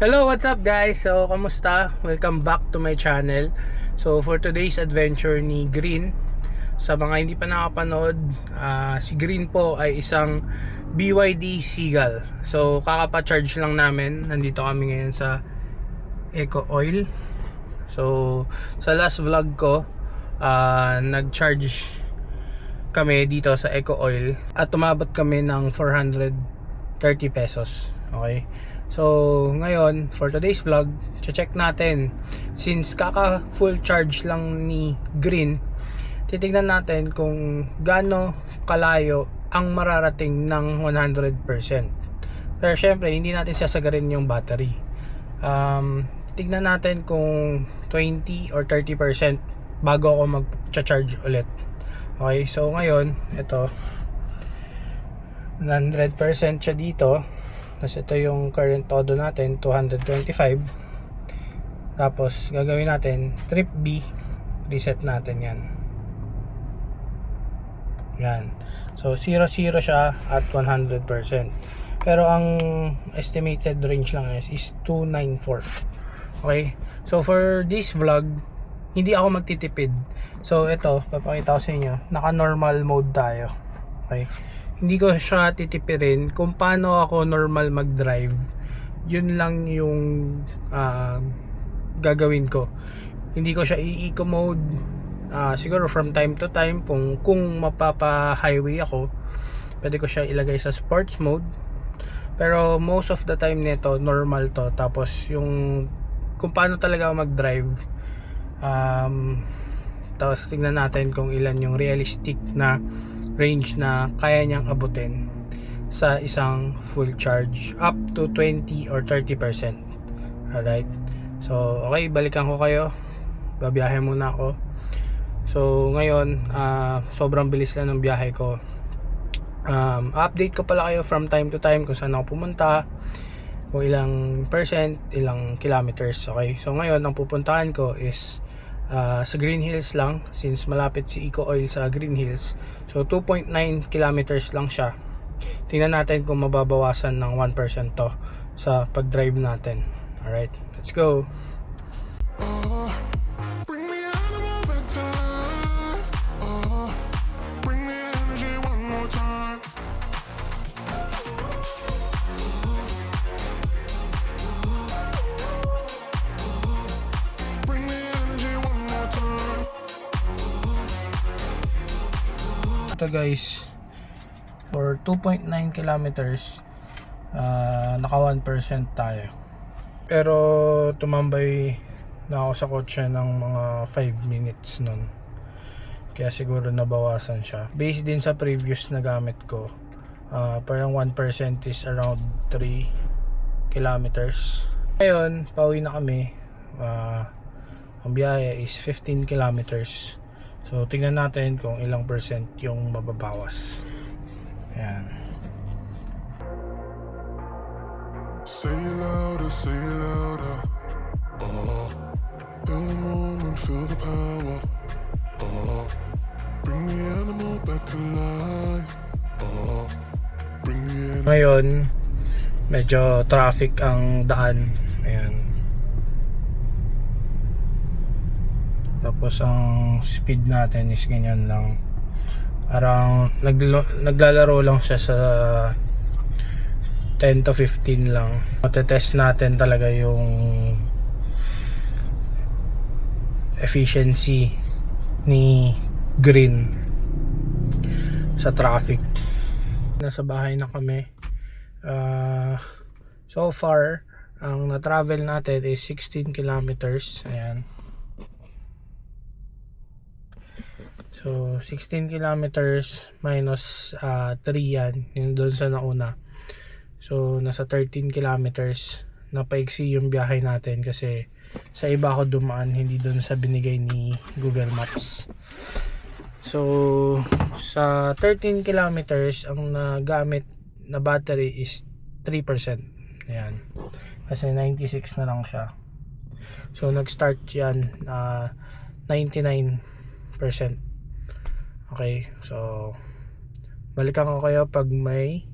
Hello, what's up guys? So, kamusta? Welcome back to my channel. So, for today's adventure ni Green, sa mga hindi pa nakapanood, si Green po ay isang BYD Seagull. So, kakapa-charge lang namin. Nandito kami ngayon sa Eco Oil. So, sa last vlog ko, nag-charge kami dito sa Eco Oil at tumabot kami ng 430 pesos. Okay? So, ngayon, for today's vlog, check natin. Since kaka full charge lang ni Green, titignan natin kung gaano kalayo ang mararating ng 100%. Pero syempre, hindi natin sasagarin yung battery. Tignan natin kung 20 or 30% bago ako mag-charge ulit. Okay, so ngayon, ito 100% siya dito. Tapos ito yung current todo natin, 225. Tapos gagawin natin trip B, reset natin yan. Yan. So 0-0 siya at 100%. Pero ang estimated range lang is 294. Okay? So for this vlog, hindi ako magtitipid. So ito, papakita ko sa inyo, naka normal mode tayo. Okay? Hindi ko siya titipirin kung paano ako normal mag-drive. Yun lang yung gagawin ko. Hindi ko siya i-eco mode. Siguro from time to time kung mapapa-highway ako, pwede ko siya ilagay sa sports mode. Pero most of the time nito normal to. Tapos yung kung paano talaga ako mag-drive, tapos tingnan natin kung ilan yung realistic na range na kaya niyang abutin sa isang full charge up to 20 or 30%. Alright, so okay, balikan ko kayo, babiyahe muna ako. So ngayon, sobrang bilis lang ng biyahe ko. Update ko pala kayo from time to time kung saan ako pumunta, kung ilang percent, ilang kilometers. Okay, so ngayon ang pupuntahan ko is sa Green Hills lang, since malapit si Eco Oil sa Green Hills. So 2.9 kilometers lang siya. Tingnan natin kung mababawasan ng 1% to sa pag-drive natin. Alright, let's go. Ito guys, for 2.9 kilometers, naka 1% tayo. Pero tumambay na ako sa kotse ng mga 5 minutes nun, kaya siguro nabawasan siya. Based din sa previous na gamit ko, parang 1% is around 3 kilometers. Ngayon, pauwi na kami. Ang biyahe is 15 kilometers. So, tingnan natin kung ilang percent yung mababawas. Ayan. Say it louder, say it louder. Feel the moment, feel the power. Bring the animal back to life. Bring the animal. Ngayon, medyo traffic ang daan. Ayan. Tapos ang speed natin is ganyan lang. Around naglalaro lang siya sa 10 to 15 lang. Matetest natin talaga yung efficiency ni Green sa traffic. Nasa bahay na kami. So far, ang na-travel natin is 16 kilometers. Ayan. So 16 kilometers minus 3 yan, yung doon sa nauna. So nasa 13 kilometers. Napaiksi yung biyahe natin kasi sa iba ako dumaan, hindi doon sa binigay ni Google Maps. So sa 13 kilometers ang nagamit na battery is 3%. Ayan. Kasi 96 na lang siya. So nag-start yan 99%. Okay, so balikan ko kayo pag may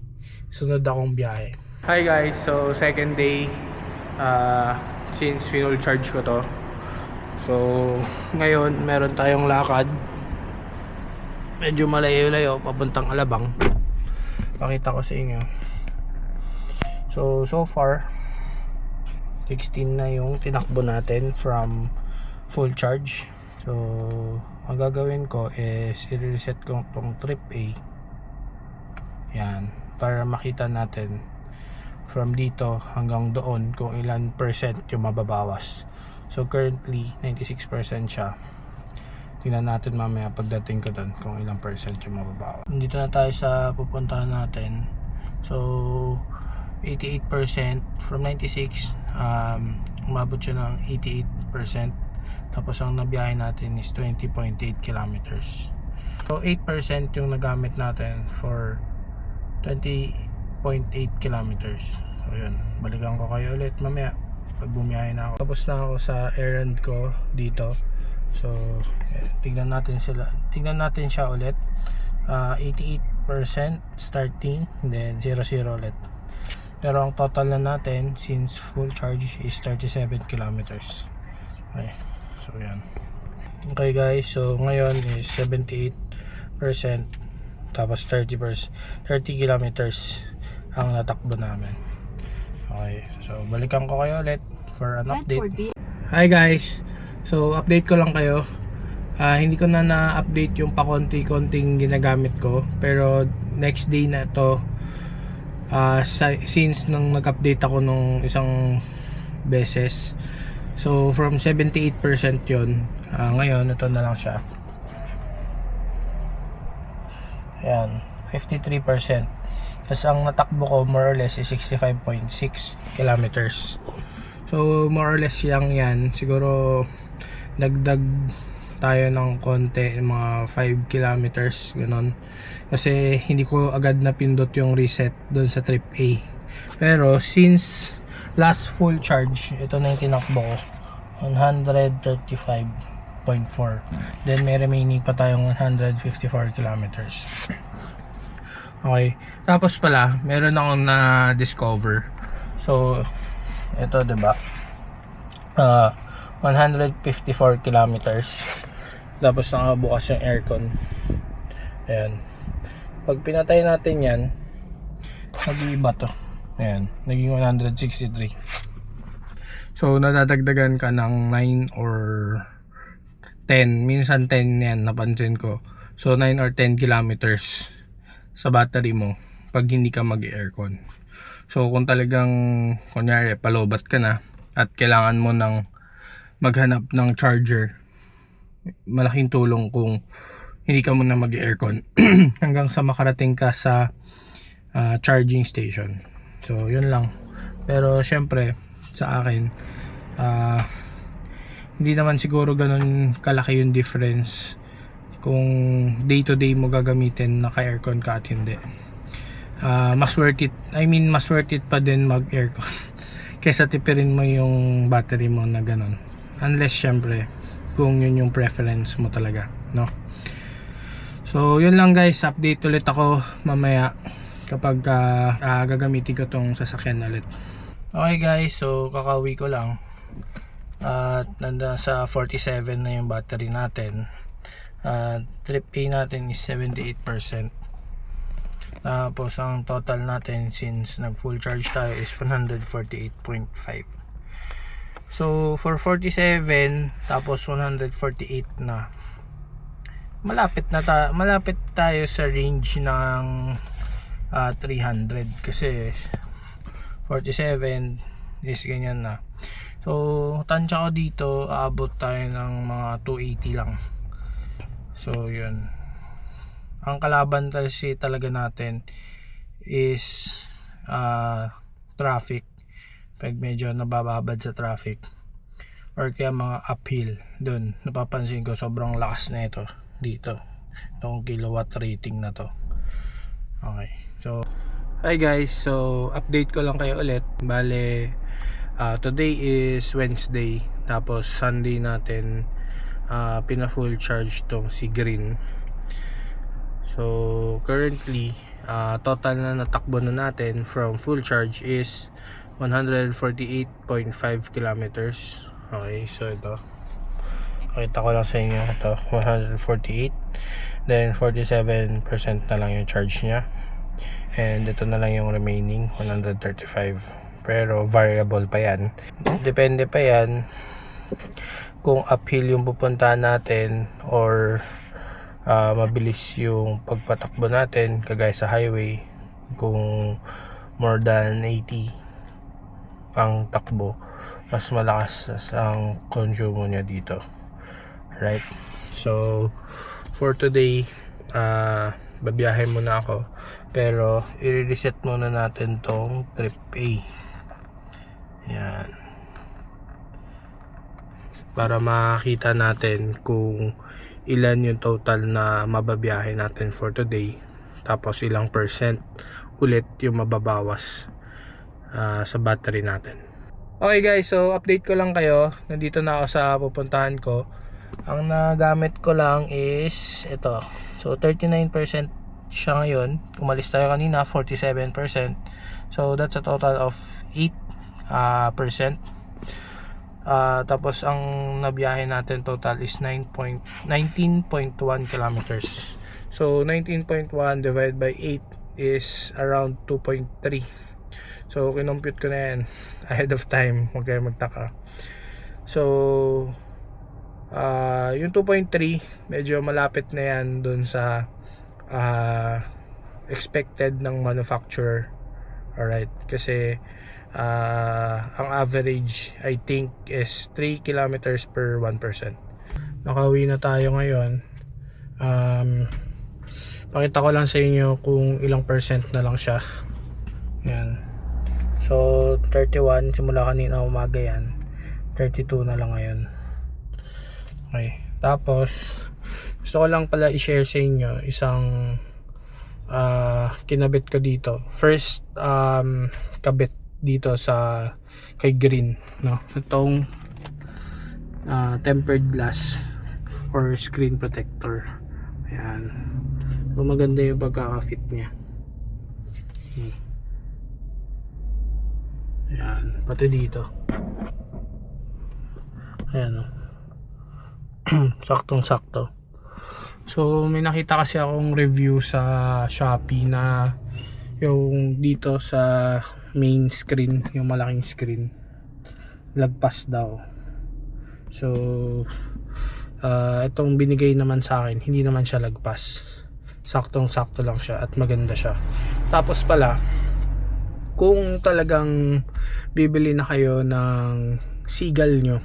sunod akong biyahe. Hi guys, so second day since full charge ko to. So ngayon meron tayong lakad, medyo malayo-layo papuntang Alabang. Pakita ko sa inyo. So far 16 na yung tinakbo natin from full charge. So ang gagawin ko is i-reset ko tong trip A. Yan, para makita natin from dito hanggang doon kung ilan percent yung mababawas. So currently 96% siya. Tingnan natin mamaya pagdating ko doon kung ilang percent yung mababawas. Dito na tayo sa pupuntahan natin. So 88% from 96, umabot siya ng 88%. Tapos ang nabiyahe natin is 20.8 kilometers. So 8% yung nagamit natin for 20.8 kilometers. So yun, balikan ko kayo ulit mamaya pag bumiyahe na ako. Tapos na ako sa errand ko dito. So tignan natin siya ulit. 88% starting, then 0-0 ulit. Pero ang total na natin since full charge is 37 kilometers. Okay, so yan. Okay guys, so ngayon is 78%, tapos 30 kilometers ang natakbo namin. Okay, so balikan ko kayo ulit for an update. Hi guys, so update ko lang kayo. Hindi ko na na-update yung pakonti-konting ginagamit ko, pero next day na to. Since nung nag-update ako nung isang beses, so from 78% yun, ngayon ito na lang siya. Ayan, 53%. Tapos ang natakbo ko more or less is 65.6 kilometers. So more or less yan, siguro dagdag tayo ng konti, mga 5 kilometers ganon, kasi hindi ko agad napindot yung reset doon sa trip A. Pero since last full charge, ito na yung tinakbo ko, 135.4, then may remaining pa tayong 154 kilometers. Okay, tapos pala meron akong na discover. So ito, diba, 154 kilometers. Tapos nakabukas yung aircon. Ayan. Pag pinatay natin yan, nag-iiba to. Ayan, naging 163. So nadadagdagan ka ng 9 or 10, minsan 10 yan, napansin ko. So 9 or 10 kilometers sa battery mo pag hindi ka mag-aircon. So kung talagang kunyari palobat ka na at kailangan mo ng maghanap ng charger, malaking tulong kung hindi ka muna mag-aircon hanggang sa makarating ka sa charging station. So yun lang. Pero syempre sa akin, hindi naman siguro ganun kalaki yung difference kung day to day mo gagamitin naka-aircon ka at hindi. Mas worth it, mas worth it pa din mag-aircon kaysa tipirin mo yung battery mo na ganun, unless syempre kung yun yung preference mo talaga, no? So yun lang guys, update ulit ako mamaya kapag gagamitin ko tong sasakyan ulit. Okay guys, so kakauwi ko lang at nanda sa 47 na yung battery natin. Trip A natin is 78%. Tapos ang total natin since nag full charge tayo is 148.5. So for 47 tapos 148 na, malapit tayo sa range ng 300, kasi 47 is ganyan na. So tansya ko dito aabot tayo ng mga 280 lang. So yun, ang kalaban kasi talaga natin is traffic. Pag medyo nabababad sa traffic or kaya mga uphill, dun napapansin ko sobrang lakas na ito dito, itong kilowatt rating na to. Okay, so hi guys, so update ko lang kayo ulit. Bale today is Wednesday, tapos Sunday natin pina full charge tong si Green. So currently total na natakbo na natin from full charge is 148.5 kilometers. Okay, so ito. Pakita ko lang sa inyo ito, 148. Then 47% na lang yung charge niya. And ito na lang yung remaining 135. Pero variable pa yan. Depende pa yan kung uphill yung pupuntahan natin or mabilis yung pagpatakbo natin kagaya sa highway. Kung more than 80 ang takbo, mas malakas ang consumo niya dito, right? So for today, babiyahe muna ako, pero i-reset muna natin tong trip A. Yan, para makita natin kung ilan yung total na mababiyahe natin for today, tapos ilang percent ulit yung mababawas sa battery natin. Okay guys, so update ko lang kayo. Nandito na ako sa pupuntahan ko. Ang nagamit ko lang is ito. So 39% siya ngayon. Umalis tayo kanina, 47%. So that's a total of 8%. Tapos ang nabiyahe natin total is 19.1 kilometers. So 19.1 divided by 8 is around 2.3. So kinompute ko na yan ahead of time, huwag kayo magtaka. So yung 2.3 medyo malapit na yan dun sa expected ng manufacturer. Alright, kasi ang average I think is 3 kilometers per 1%. Nakauwi na tayo ngayon. Pakita ko lang sa inyo kung ilang percent na lang siya. Yan. So 31 simula kanina umaga yan. 32 na lang ngayon. Okay. Tapos gusto ko lang pala i-share sa inyo isang kinabit ko dito. First kabit dito sa kay Green, no? Itong tempered glass or screen protector. Ayan. So, maganda yung pagkaka-fit niya. Ayan, pati dito. Ayan, oh. Saktong-sakto. So, may nakita kasi akong review sa Shopee na yung dito sa main screen, yung malaking screen, lagpas daw. So, itong binigay naman sa akin, hindi naman siya lagpas. Saktong-sakto lang siya at maganda siya. Tapos pala, kung talagang bibili na kayo ng Seagull nyo,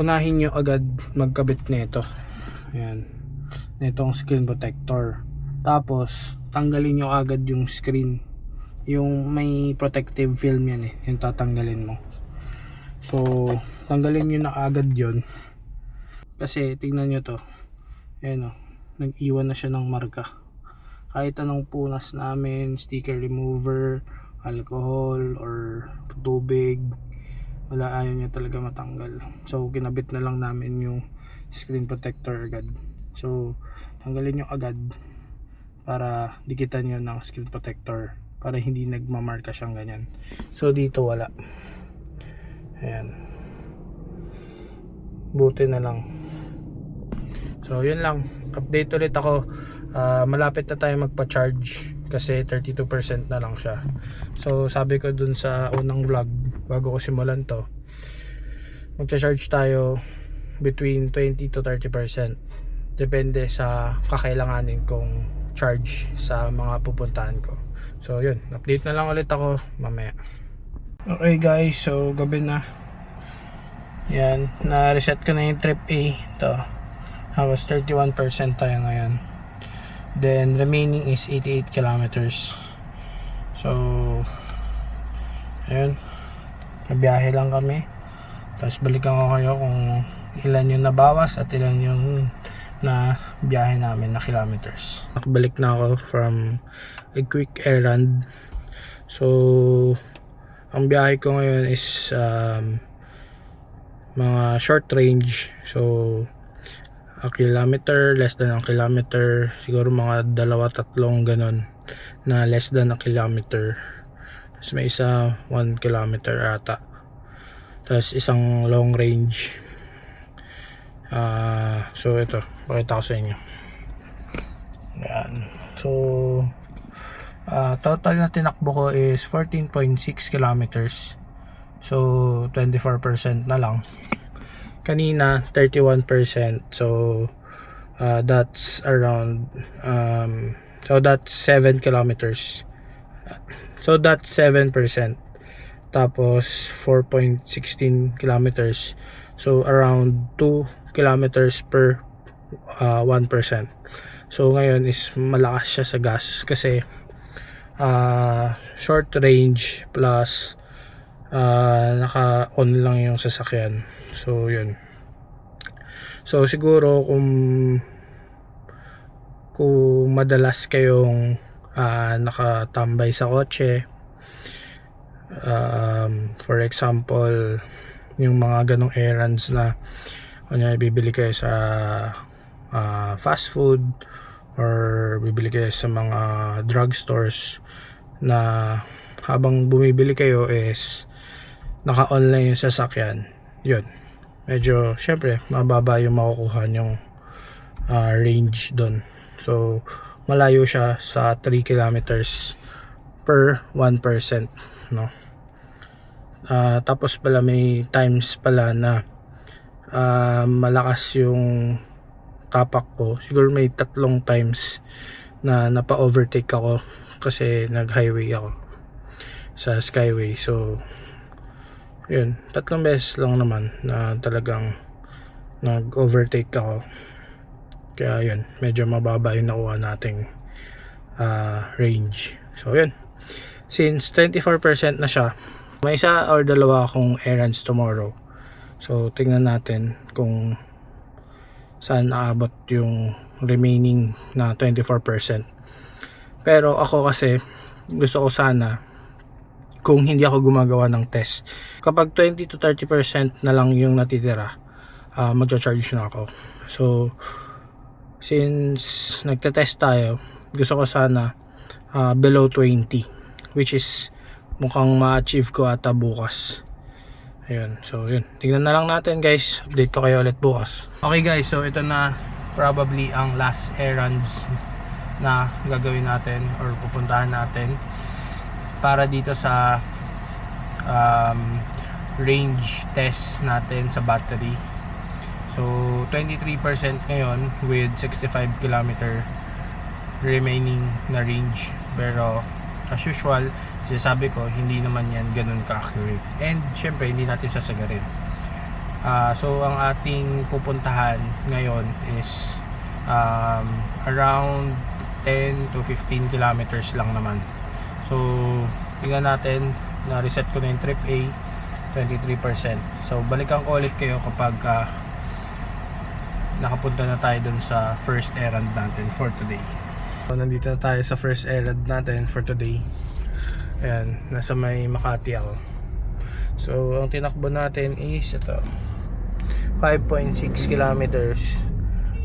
unahin nyo agad magkabit nito. Ayan, nitong screen protector. Tapos tanggalin nyo agad yung screen, yung may protective film yan yung tatanggalin mo. So tanggalin nyo na agad yon, kasi tingnan nyo to, ayan, nag-iwan na siya ng marka. Kahit anong punas namin, sticker remover, alcohol or tubig, wala, ayaw niya talaga matanggal. So kinabit na lang namin yung screen protector agad. So tanggalin nyo agad para dikitan nyo ng screen protector, para hindi nagmamarka siyang ganyan. So dito wala. Ayan, buti na lang. So yun lang, update ulit ako. Malapit na tayo magpa-charge kasi 32% na lang siya. So sabi ko dun sa unang vlog bago ko simulan to, magcha-charge tayo between 20 to 30%, depende sa kakailanganin kong charge sa mga pupuntahan ko. So yun, update na lang ulit ako mamaya. Okay guys, so gabi na. Yan, na-reset ko na yung trip A. Ito, tapos 31% tayo ngayon. Then remaining is 88 kilometers. So ayun, nabiyahe lang kami. Tapos balikan ko kayo kung ilan yung nabawas at ilan yung na biyahe namin na kilometers. Nakabalik na ako from a quick errand. So ang biyahe ko ngayon is mga short range. So a kilometer, less than a kilometer, siguro mga 2-3 ganon na less than a kilometer. Tapos may isa 1 kilometer ata. Tapos isang long range. So ito, pakita ko sa inyo. Yan. So total na tinakbo ko is 14.6 kilometers. So 24% na lang. Kanina 31%. So that's around so that's 7 kilometers. So that's 7%. Tapos 4.16 kilometers. So around 2 kilometers per 1%. So ngayon is malakas siya sa gas kasi short range plus naka-on lang yung sasakyan. So yun. So siguro kung madalas kayong nakatambay sa kotse, for example yung mga ganong errands na kunyari bibili kayo sa fast food or bibili kayo sa mga drugstores na habang bumibili kayo is naka-online yung sasakyan, yun, medyo syempre mababa yung makukuha yung range doon. So malayo siya sa 3 kilometers per 1%, no? Tapos pala may times pala na malakas yung tapak ko. Siguro may 3 times na napa-overtake ako kasi nag-highway ako sa Skyway. So yun, 3 beses lang naman na talagang nag-overtake ako. Kaya yun, medyo mababa yung nakuha nating range. So yun, since 24% na siya, may isa or dalawa akong errands tomorrow. So tingnan natin kung saan naabot yung remaining na 24%. Pero ako kasi gusto ko sana kung hindi ako gumagawa ng test. Kapag 20 to 30% na lang yung natitira, magcha-charge na ako. So since nagte-test tayo, gusto ko sana below 20, which is mukhang ma-achieve ko ata bukas. Ayun, so yun, tingnan na lang natin guys, update ko kayo ulit bukas. Okay guys, so ito na probably ang last errands na gagawin natin or pupuntahan natin para dito sa range test natin sa battery. So 23% ngayon with 65 km remaining na range, pero as usual sinasabi ko, hindi naman yan ganun ka-accurate. And syempre, hindi natin sasagarin. So, ang ating pupuntahan ngayon is around 10 to 15 kilometers lang naman. So, tingnan natin, na-reset ko na yung trip A, 23%. So, balikan ko ulit kayo kapag nakapunta na tayo dun sa first errand natin for today. So, nandito na tayo sa first errand natin for today. Ayan, nasa may Makati ako. So, ang tinakbo natin is ito, 5.6 kilometers,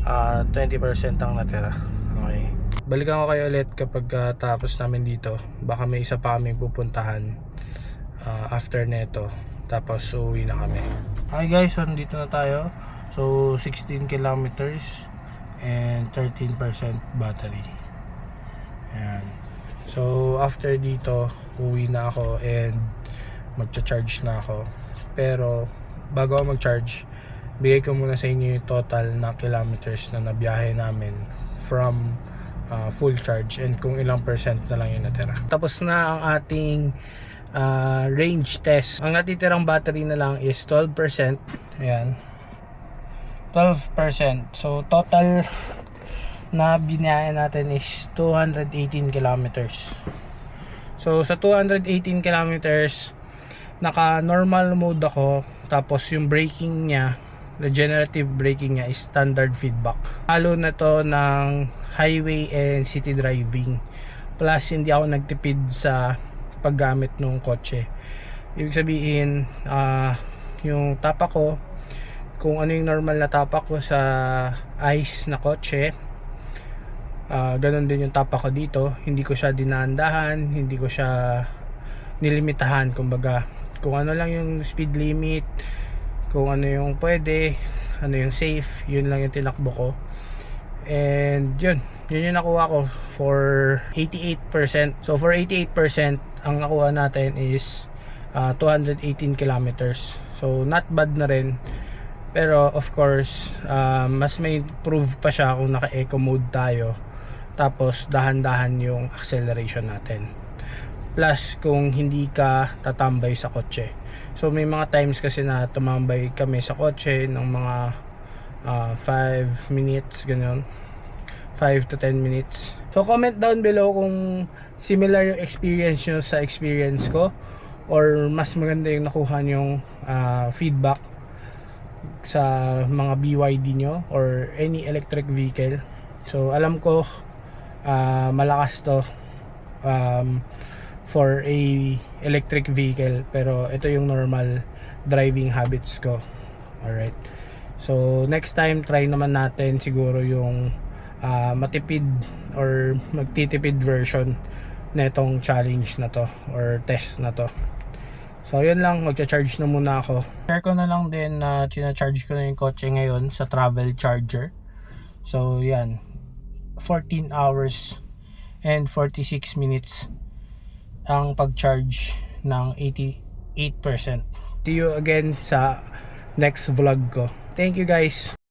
20% ang natira. Okay. Balikan ko kayo ulit kapag tapos namin dito. Baka may isa pa kaming pupuntahan after neto. Tapos uwi na kami. Okay guys, so nandito na tayo. So, 16 kilometers and 13% battery. Ayan. So after dito, uwi na ako and magcha-charge na ako. Pero bago ako mag-charge, bigay ko muna sa inyo yung total na kilometers na nabiyahe namin from full charge and kung ilang percent na lang yung natira. Tapos na ang ating range test. Ang natitirang battery na lang is 12%. Ayan, 12%. So total na binayan natin is 218 kilometers. So sa 218 kilometers, naka normal mode ako, tapos yung braking niya, regenerative braking niya is standard feedback. Halo na to ng highway and city driving, plus hindi ako nagtipid sa paggamit ng kotse. Ibig sabihin, yung tapak ko, kung ano yung normal na tapak ko sa ice na kotse, ganun din yung tapak ko dito. Hindi ko siya dinaandahan, hindi ko siya nilimitahan, kumbaga kung ano lang yung speed limit, kung ano yung pwede, ano yung safe, yun lang yung tinakbo ko. And yun yung nakuha ko for 88%. So for 88%, ang nakuha natin is 218 kilometers. So not bad na rin. Pero of course, mas may improve pa siya kung naka-eco mode tayo. Tapos dahan-dahan yung acceleration natin. Plus kung hindi ka tatambay sa kotse. So may mga times kasi na tumambay kami sa kotse ng mga 5 minutes, ganyan, 5 to 10 minutes. So comment down below kung similar yung experience nyo sa experience ko, or mas maganda yung nakuha yung feedback sa mga BYD nyo or any electric vehicle. So alam ko malakas to for a electric vehicle, pero ito yung normal driving habits ko. Alright, so next time try naman natin siguro yung matipid or magtitipid version na itong challenge na to or test na to. So yun lang, magcha-charge na muna ako. Share ko na lang din na charge ko na yung kotse ngayon sa travel charger. So yan, 14 hours and 46 minutes ang pag-charge ng 88%. See you again sa next vlog ko. Thank you guys.